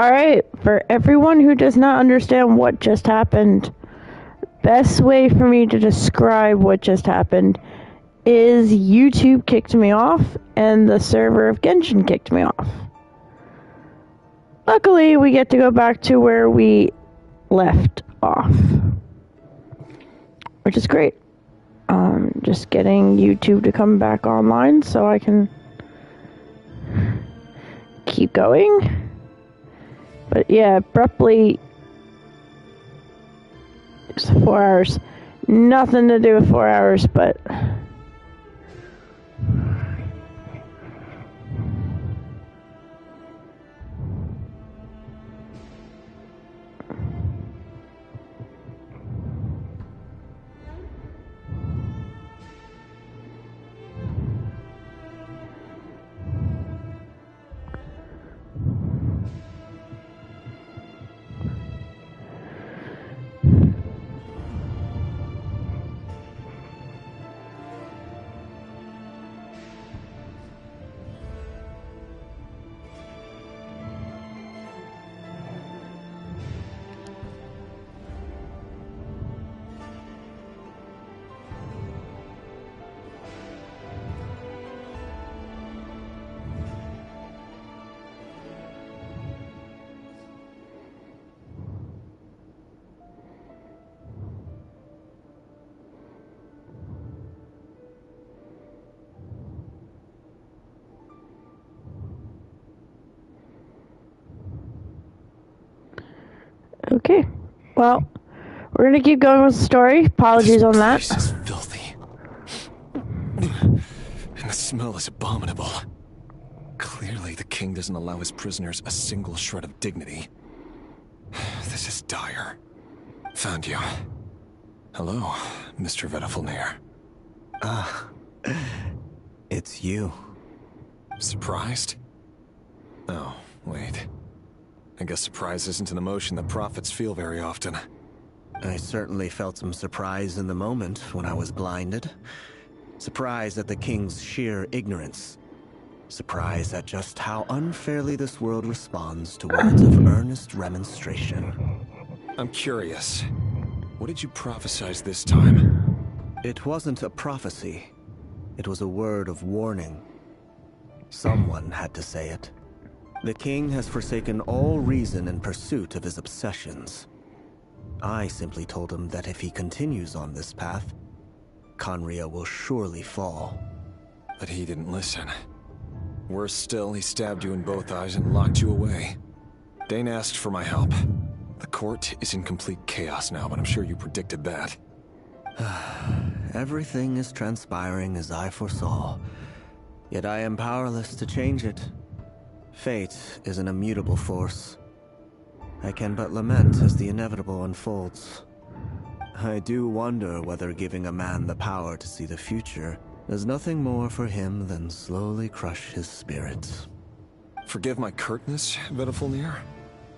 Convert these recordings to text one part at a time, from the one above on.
Alright, for everyone who does not understand what just happened, best way for me to describe what just happened is YouTube kicked me off and the server of Genshin kicked me off. Luckily, we get to go back to where we left off, which is great. Just getting YouTube to come back online so I can keep going. But yeah, abruptly, it's 4 hours. Nothing to do with 4 hours, but okay. Well, we're gonna keep going with the story. Apologies on that. This place is filthy. And the smell is abominable. Clearly, the king doesn't allow his prisoners a single shred of dignity. This is dire. Found you. Hello, Mr. Vedafulnir. It's you. Surprised? Oh, wait. I guess surprise isn't an emotion that prophets feel very often. I certainly felt some surprise in the moment when I was blinded. Surprise at the king's sheer ignorance. Surprise at just how unfairly this world responds to words of earnest remonstration. I'm curious. What did you prophesize this time? It wasn't a prophecy. It was a word of warning. Someone had to say it. The king has forsaken all reason in pursuit of his obsessions. I simply told him that if he continues on this path, Khaenri'ah will surely fall. But he didn't listen. Worse still, he stabbed you in both eyes and locked you away. Dane asked for my help. The court is in complete chaos now, but I'm sure you predicted that. Everything is transpiring as I foresaw, yet I am powerless to change it. Fate is an immutable force. I can but lament as the inevitable unfolds. I do wonder whether giving a man the power to see the future does nothing more for him than slowly crush his spirits. Forgive my curtness, Vedafulnir,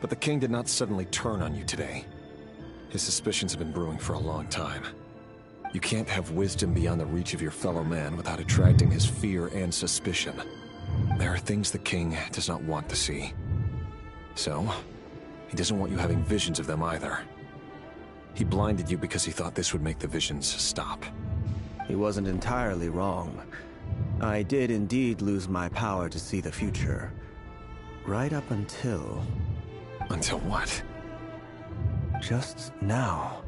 but the king did not suddenly turn on you today. His suspicions have been brewing for a long time. You can't have wisdom beyond the reach of your fellow man without attracting his fear and suspicion. There are things the king does not want to see. So, he doesn't want you having visions of them either. He blinded you because he thought this would make the visions stop. He wasn't entirely wrong. I did indeed lose my power to see the future. Right up until... Until what? Just now.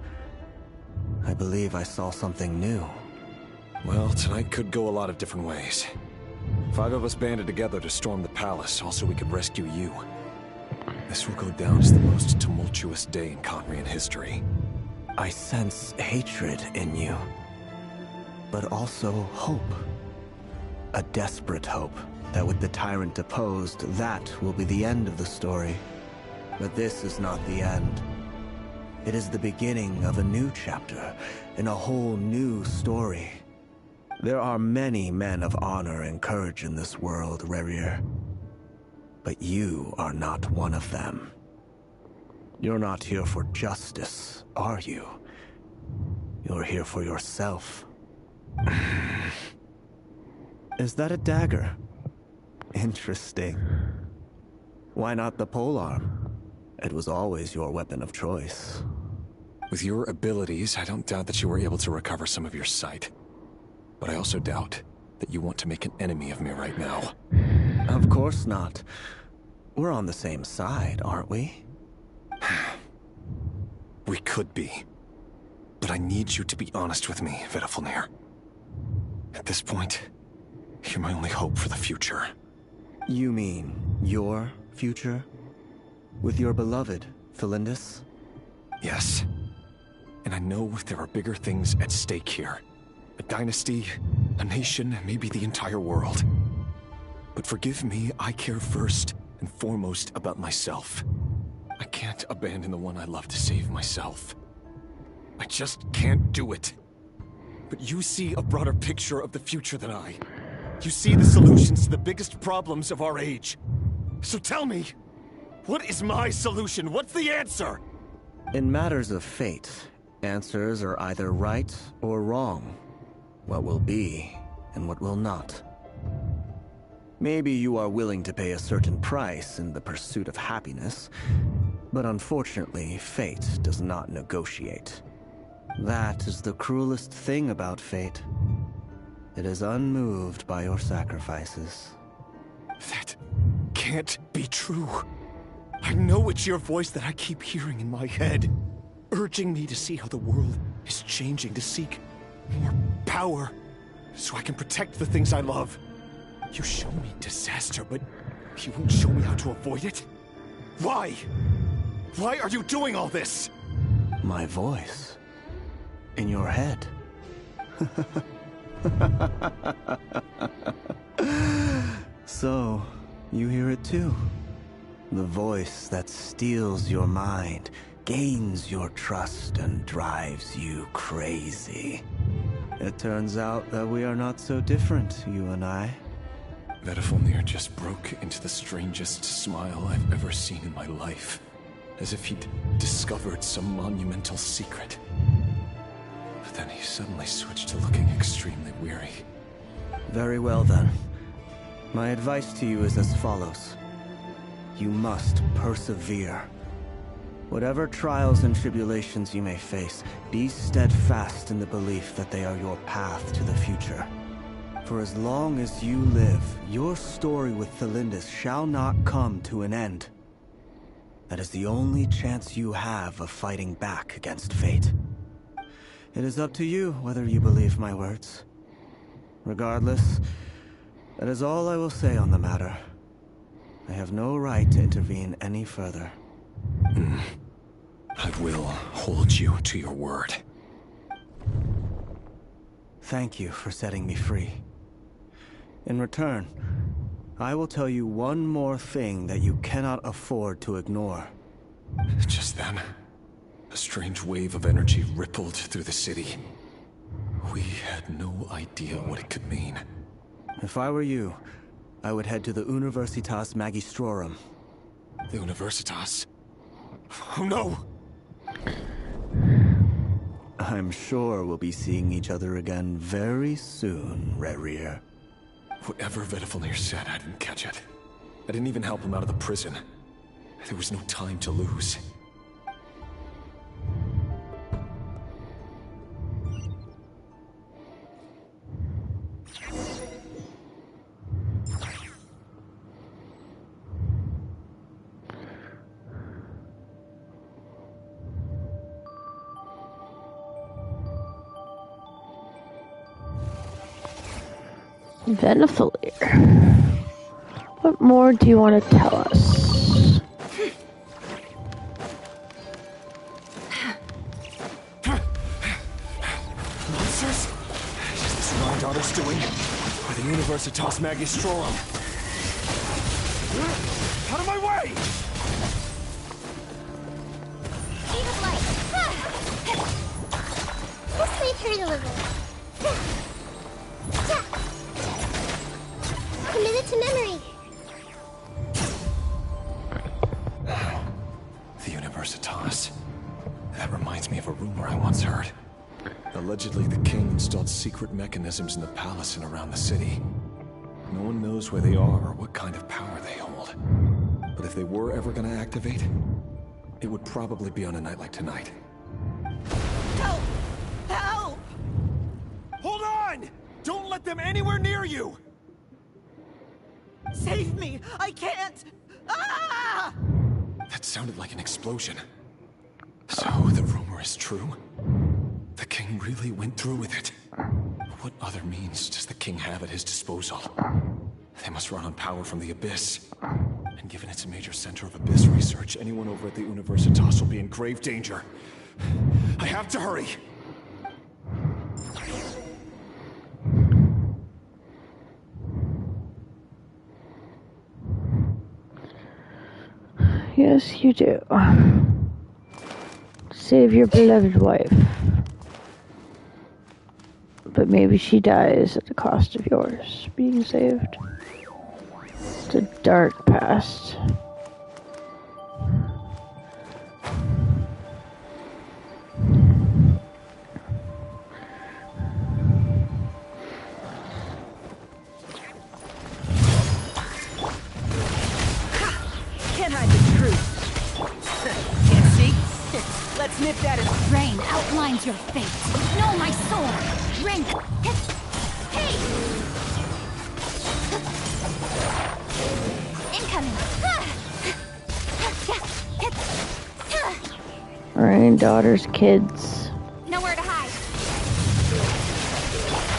I believe I saw something new. Well, tonight could go a lot of different ways. 5 of us banded together to storm the palace, also we could rescue you. This will go down as the most tumultuous day in Khaenri'ah history. I sense hatred in you, but also hope. A desperate hope that with the tyrant deposed, that will be the end of the story. But this is not the end. It is the beginning of a new chapter, in a whole new story. There are many men of honor and courage in this world, Rerir. But you are not one of them. You're not here for justice, are you? You're here for yourself. Is that a dagger? Interesting. Why not the polearm? It was always your weapon of choice. With your abilities, I don't doubt that you were able to recover some of your sight. But I also doubt that you want to make an enemy of me right now. Of course not. We're on the same side, aren't we? We could be. But I need you to be honest with me, Vedafilnir. At this point, you're my only hope for the future. You mean your future? With your beloved, Felindis? Yes. And I know there are bigger things at stake here. A dynasty, a nation, maybe the entire world. But forgive me, I care first and foremost about myself. I can't abandon the one I love to save myself. I just can't do it. But you see a broader picture of the future than I. You see the solutions to the biggest problems of our age. So tell me, what is my solution? What's the answer? In matters of fate, answers are either right or wrong. What will be, and what will not. Maybe you are willing to pay a certain price in the pursuit of happiness, but unfortunately, fate does not negotiate. That is the cruelest thing about fate. It is unmoved by your sacrifices. That can't be true. I know it's your voice that I keep hearing in my head, urging me to see how the world is changing, to seek more power, so I can protect the things I love. You show me disaster, but you won't show me how to avoid it? Why? Why are you doing all this? My voice. In your head. So, you hear it too. The voice that steals your mind, gains your trust, and drives you crazy. It turns out that we are not so different, you and I. Vedafilnir just broke into the strangest smile I've ever seen in my life. As if he'd discovered some monumental secret. But then he suddenly switched to looking extremely weary. Very well then. My advice to you is as follows. You must persevere. Whatever trials and tribulations you may face, be steadfast in the belief that they are your path to the future. For as long as you live, your story with Felindis shall not come to an end. That is the only chance you have of fighting back against fate. It is up to you whether you believe my words. Regardless, that is all I will say on the matter. I have no right to intervene any further. I will hold you to your word. Thank you for setting me free. In return, I will tell you one more thing that you cannot afford to ignore. Just then, a strange wave of energy rippled through the city. We had no idea what it could mean. If I were you, I would head to the Universitas Magistrorum. The Universitas? Oh no! I'm sure we'll be seeing each other again very soon, Rerir. Whatever Vedafilnir said, I didn't catch it. I didn't even help him out of the prison. There was no time to lose. Vedafilnir. What more do you want to tell us? Monsters? Is this what my daughter's doing? Or the Universitas Magistrorum? Out of my way! Speed of light. This may turn a little. Committed to memory. The Universitas. That reminds me of a rumor I once heard. Allegedly, the king installed secret mechanisms in the palace and around the city. No one knows where they are or what kind of power they hold. But if they were ever going to activate, it would probably be on a night like tonight. Help! Help! Hold on! Don't let them anywhere near you! Save me! I can't! Ah! That sounded like an explosion. So, the rumor is true? The king really went through with it? What other means does the king have at his disposal? They must run on power from the Abyss. And given it's a major center of Abyss research, anyone over at the Universitas will be in grave danger. I have to hurry! Yes, you do. Save your beloved wife. But maybe she dies at the cost of yours being saved. The dark past. Can't hide the truth. Can't see? Let's nip that in. Rain outlines your fate. Know my sword. Rain. Hey! Incoming. Rain, daughters, kids. Nowhere to hide.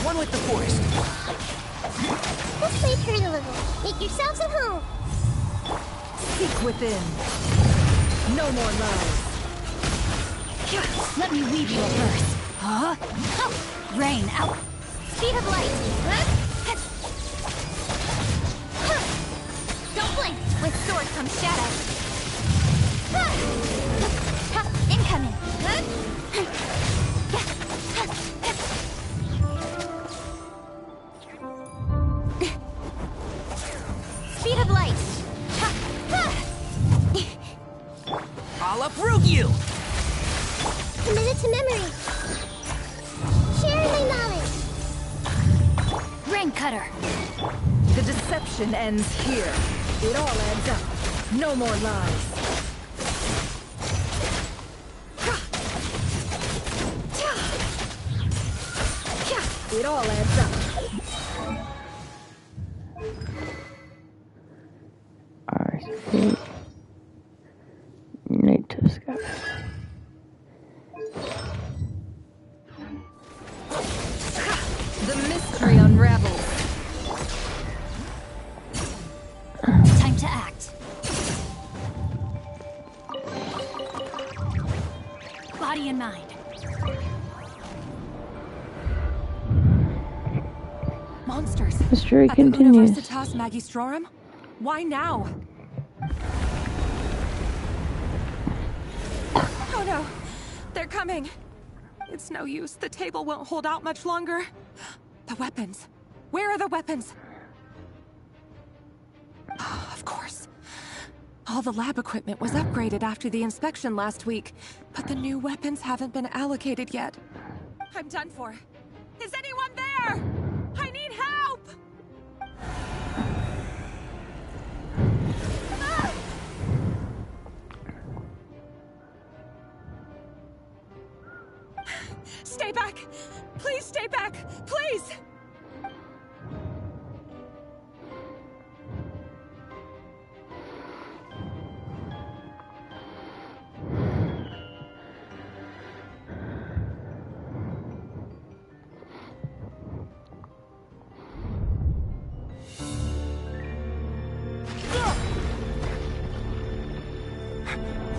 One with the forest. This way turn a little. Make yourselves at home. Seek within. No more lies. Let me weave you a verse. Huh? Oh, rain out. Speed of light. Don't blink. With sword comes shadow. Incoming. Speed of light. I'll uproot you! Committed to memory. Share my knowledge. Rain cutter. The deception ends here. It all adds up. No more lies. It all adds up. I think native sky. The mystery unravels. Time to act. Body and mind. Monsters. The story At continues. the Universitas Magistrorum? Why now? Oh no! They're coming! It's no use. The table won't hold out much longer. The weapons. Where are the weapons? Oh, of course. All the lab equipment was upgraded after the inspection last week, but the new weapons haven't been allocated yet. I'm done for. Is anyone there? I need help! Ah! Stay back! Please stay back! Please!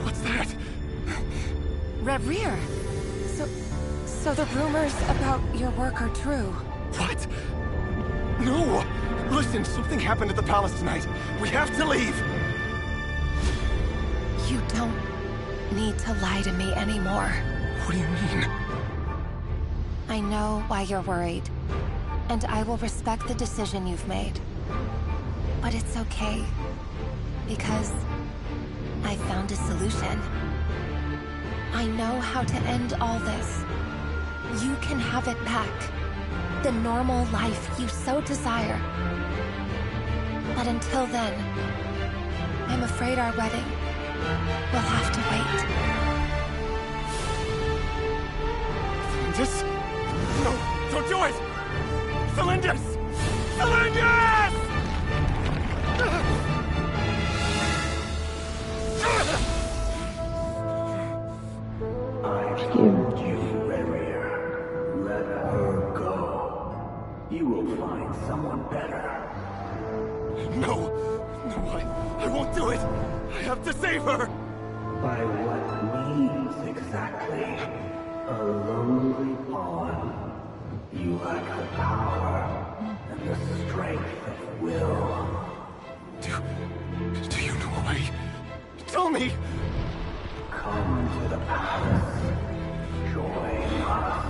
What's that? Reverie. So the rumors about your work are true. What? No! Listen, something happened at the palace tonight. We have to leave! You don't need to lie to me anymore. What do you mean? I know why you're worried, and I will respect the decision you've made. But it's okay, because I found a solution. I know how to end all this. You can have it back. The normal life you so desire. But until then, I'm afraid our wedding will have to wait. you. Let her go. You will find someone better. No! I won't do it! I have to save her! By what means exactly? A lonely pawn. You lack the power and the strength of will. Do you know a way? Tell me! Come to the palace. Join us.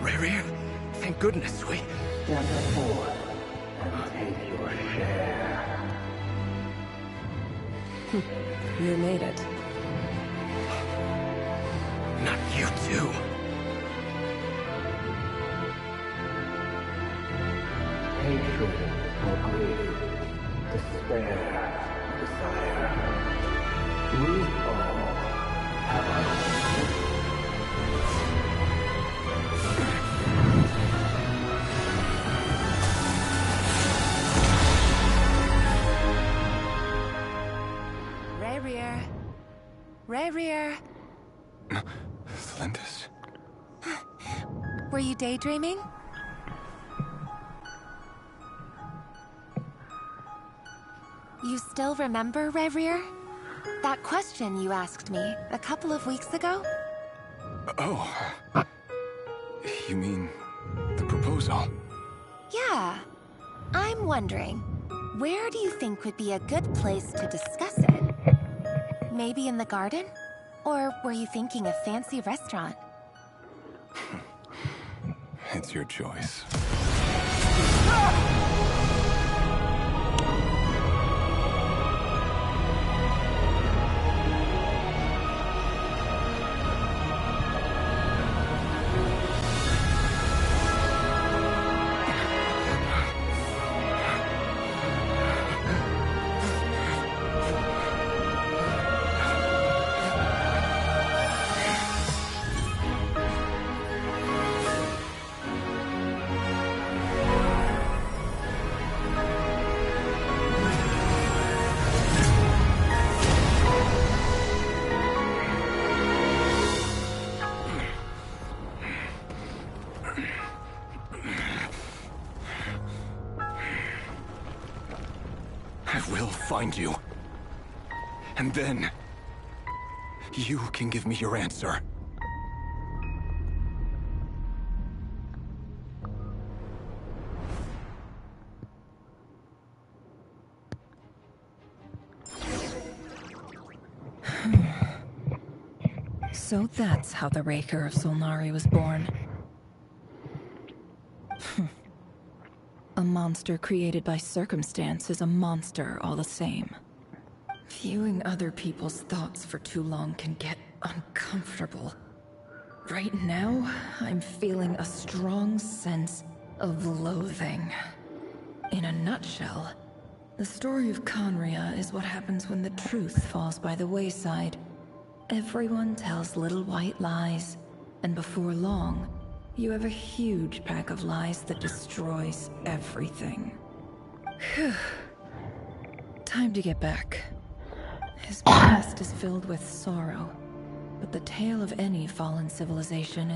Rare, thank goodness we... Step forward and take your share. You made it. Not you too. Hatred or grief, despair, desire. We all have Rare. Lindis? Were you daydreaming? You still remember, Rare? That question you asked me a couple of weeks ago? Oh. You mean the proposal? Yeah. I'm wondering, where do you think would be a good place to discuss it? Maybe in the garden? Or were you thinking a fancy restaurant? It's your choice. I will find you. And then... you can give me your answer. So that's how the Raker of Solnari was born. A monster created by circumstance is a monster all the same. Viewing other people's thoughts for too long can get uncomfortable. Right now, I'm feeling a strong sense of loathing. In a nutshell, the story of Conria is what happens when the truth falls by the wayside. Everyone tells little white lies, and before long, you have a huge pack of lies that destroys everything. Whew. Time to get back. His past is filled with sorrow, but the tale of any fallen civilization